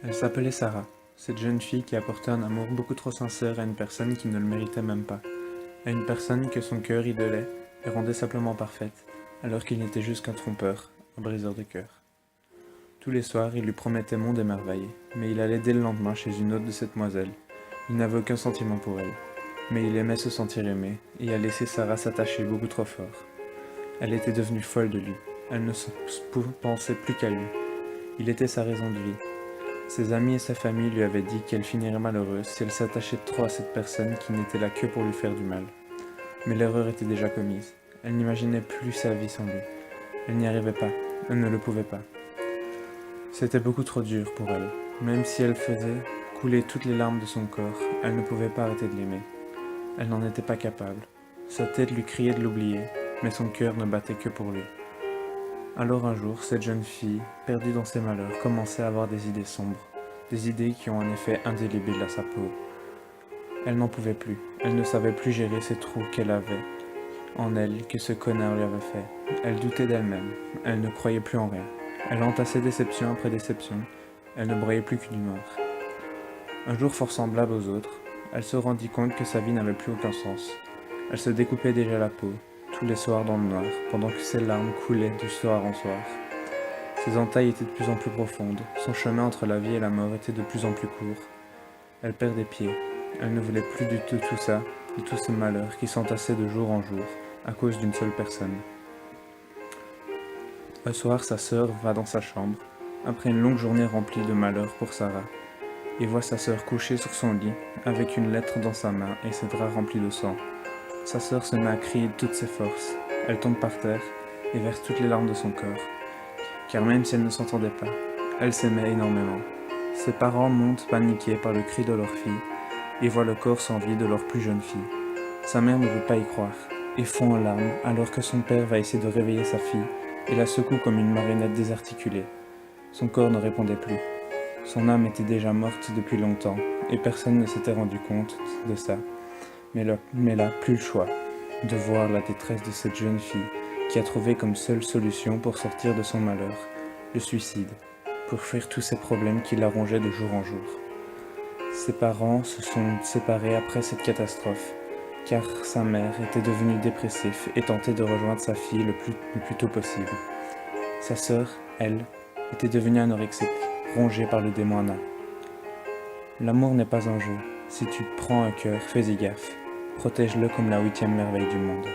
Elle s'appelait Sarah, cette jeune fille qui apportait un amour beaucoup trop sincère à une personne qui ne le méritait même pas, à une personne que son cœur idolait et rendait simplement parfaite, alors qu'il n'était juste qu'un trompeur, un briseur de cœur. Tous les soirs, il lui promettait monde et merveilles, mais il allait dès le lendemain chez une autre de cette demoiselle. Il n'avait aucun sentiment pour elle, mais il aimait se sentir aimé et a laissé Sarah s'attacher beaucoup trop fort. Elle était devenue folle de lui, elle ne pensait plus qu'à lui. Il était sa raison de vie. Ses amis et sa famille lui avaient dit qu'elle finirait malheureuse si elle s'attachait trop à cette personne qui n'était là que pour lui faire du mal. Mais l'erreur était déjà commise. Elle n'imaginait plus sa vie sans lui. Elle n'y arrivait pas. Elle ne le pouvait pas. C'était beaucoup trop dur pour elle. Même si elle faisait couler toutes les larmes de son corps, elle ne pouvait pas arrêter de l'aimer. Elle n'en était pas capable. Sa tête lui criait de l'oublier, mais son cœur ne battait que pour lui. Alors un jour, cette jeune fille, perdue dans ses malheurs, commençait à avoir des idées sombres, des idées qui ont un effet indélébile à sa peau. Elle n'en pouvait plus, elle ne savait plus gérer ces trous qu'elle avait en elle que ce connard lui avait fait. Elle doutait d'elle-même, elle ne croyait plus en rien. Elle entassait déception après déception, elle ne broyait plus qu'une humeur. Un jour fort semblable aux autres, elle se rendit compte que sa vie n'avait plus aucun sens. Elle se découpait déjà la peau, tous les soirs dans le noir, pendant que ses larmes coulaient de soir en soir. Ses entailles étaient de plus en plus profondes, son chemin entre la vie et la mort était de plus en plus court. Elle perdait pied, elle ne voulait plus du tout ça, de tous ces malheurs qui s'entassaient de jour en jour, à cause d'une seule personne. Un soir, sa sœur va dans sa chambre, après une longue journée remplie de malheurs pour Sarah, et voit sa sœur couchée sur son lit, avec une lettre dans sa main et ses draps remplis de sang. Sa sœur se met à crier de toutes ses forces. Elle tombe par terre et verse toutes les larmes de son corps. Car même si elle ne s'entendait pas, elle s'aimait énormément. Ses parents montent paniqués par le cri de leur fille et voient le corps sans vie de leur plus jeune fille. Sa mère ne veut pas y croire et fond en larmes alors que son père va essayer de réveiller sa fille et la secoue comme une marionnette désarticulée. Son corps ne répondait plus. Son âme était déjà morte depuis longtemps et personne ne s'était rendu compte de ça. Mais là, plus le choix de voir la détresse de cette jeune fille qui a trouvé comme seule solution pour sortir de son malheur le suicide, pour fuir tous ces problèmes qui la rongeaient de jour en jour. Ses parents se sont séparés après cette catastrophe, car sa mère était devenue dépressive et tentait de rejoindre sa fille le plus tôt possible. Sa sœur, elle, était devenue anorexique, rongée par le démon Anna. L'amour n'est pas un jeu. Si tu prends un cœur, fais-y gaffe. Protège-le comme la 8e merveille du monde.